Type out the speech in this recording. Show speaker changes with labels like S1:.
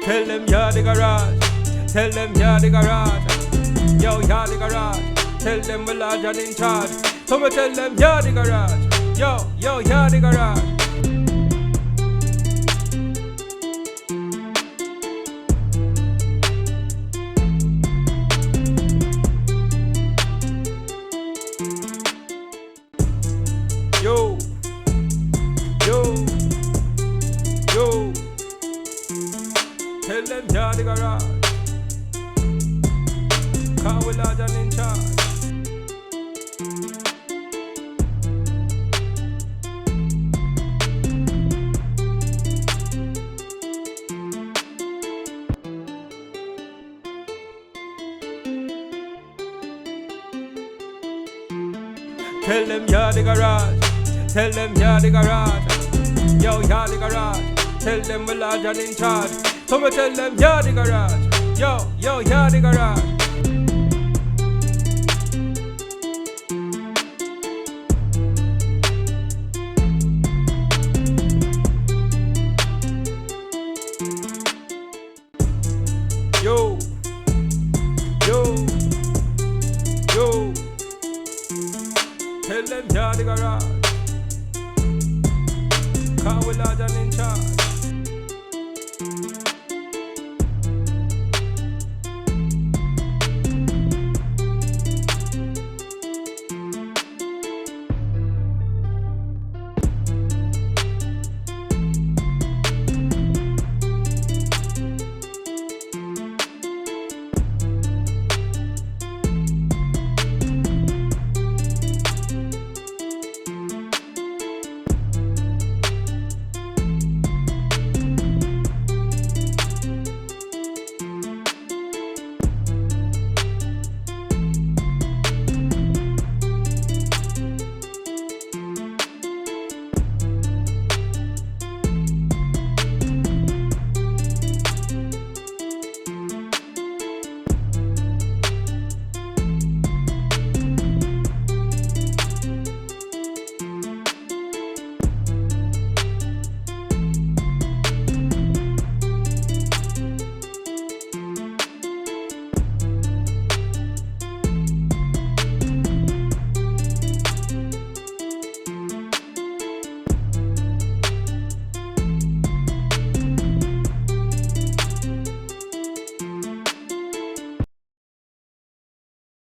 S1: Tell them Yardie garage. Tell them Yardie garage. Yo, Yardie garage. Tell them we're large and in charge. So me tell them Yardie garage. Yo, Yardie garage. Yo. Tell them Yardie garage. Cause we large and in charge. Tell them Yardie garage. Tell them Yardie garage. Yo, Yardie garage. Tell them we're large and in charge. So me tell them Yardie garage. Yo, Yardie garage. Yo. Tell them Yardie garage. Cause we large and in charge.